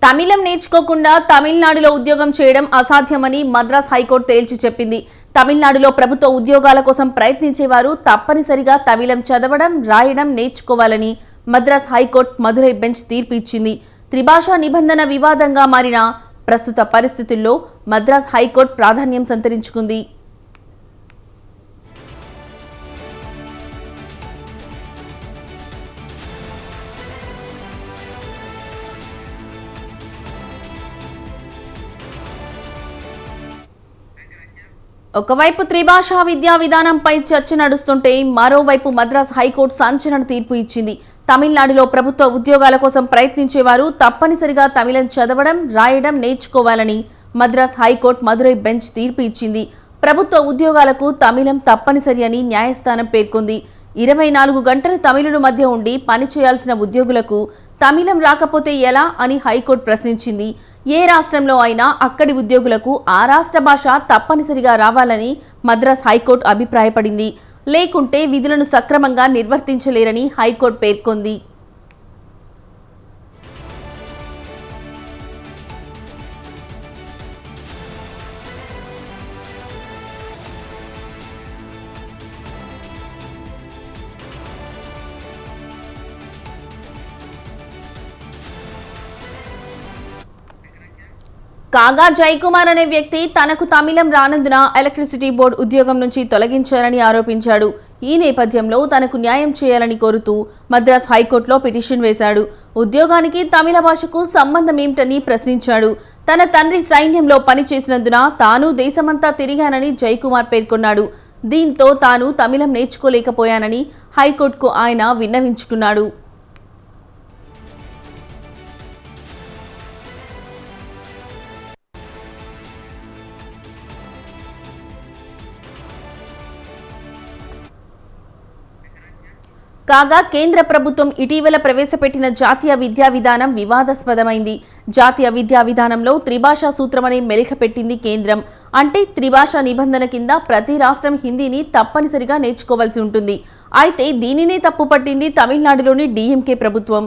తమిళం నేర్చుకోకుండా తమిళనాడులో ఉద్యోగం చేయడం అసాధ్యమని మద్రాస్ హైకోర్టు తేల్చి చెప్పింది. తమిళనాడులో ప్రభుత్వ ఉద్యోగాల కోసం ప్రయత్నించేవారు తప్పనిసరిగా తమిళం చదవడం, రాయడం నేర్చుకోవాలని మద్రాస్ హైకోర్టు మదురై బెంచ్ తీర్పు ఇచ్చింది. త్రిభాషా నిబంధన వివాదంగా మారిన ప్రస్తుత పరిస్థితుల్లో మద్రాస్ హైకోర్టు ప్రాధాన్యం సంతరించుకుంది. ఒకవైపు త్రిభాషా విద్యా విధానంపై చర్చ నడుస్తుంటే మరోవైపు మద్రాస్ హైకోర్టు సంచలన తీర్పు ఇచ్చింది. తమిళనాడులో ప్రభుత్వ ఉద్యోగాల కోసం ప్రయత్నించేవారు తప్పనిసరిగా తమిళం చదవడం, రాయడం నేర్చుకోవాలని మద్రాస్ హైకోర్టు మదురై బెంచ్ తీర్పు ఇచ్చింది. ప్రభుత్వ ఉద్యోగాలకు తమిళం తప్పనిసరి అని న్యాయస్థానం పేర్కొంది. 24 గంటలు తమిళుల మధ్య ఉండి పనిచేయాల్సిన ఉద్యోగులకు తమిళం రాకపోతే ఎలా అని హైకోర్టు ప్రశ్నించింది. ఏ రాష్ట్రంలో అయినా అక్కడి ఉద్యోగులకు ఆ రాష్ట్ర భాష తప్పనిసరిగా రావాలని మద్రాస్ హైకోర్టు అభిప్రాయపడింది. లేకుంటే విధులను సక్రమంగా నిర్వర్తించలేరని హైకోర్టు పేర్కొంది. కాగా జయకుమార్ అనే వ్యక్తి తనకు తమిళం రానందున ఎలక్ట్రిసిటీ బోర్డు ఉద్యోగం నుంచి తొలగించారని ఆరోపించాడు. ఈ నేపథ్యంలో తనకు న్యాయం చేయాలని కోరుతూ మద్రాస్ హైకోర్టులో పిటిషన్ వేశాడు. ఉద్యోగానికి తమిళ భాషకు సంబంధం ఏమిటని ప్రశ్నించాడు. తన తండ్రి సైన్యంలో పనిచేసినందున తాను దేశమంతా తిరిగానని జయకుమార్ పేర్కొన్నాడు. దీంతో తాను తమిళం నేర్చుకోలేకపోయానని హైకోర్టుకు ఆయన విన్నవించుకున్నాడు. కాగా కేంద్ర ప్రభుత్వం ఇటీవల ప్రవేశపెట్టిన జాతీయ విద్యా విధానం వివాదాస్పదమైంది. జాతీయ విద్యా విధానంలో త్రిభాషా సూత్రమని మెలికపెట్టింది కేంద్రం. అంటే త్రిభాషా నిబంధన కింద ప్రతి రాష్ట్రం హిందీని తప్పనిసరిగా నేర్చుకోవాల్సి ఉంటుంది. అయితే దీనినే తప్పుపట్టింది తమిళనాడులోని డీఎంకే ప్రభుత్వం.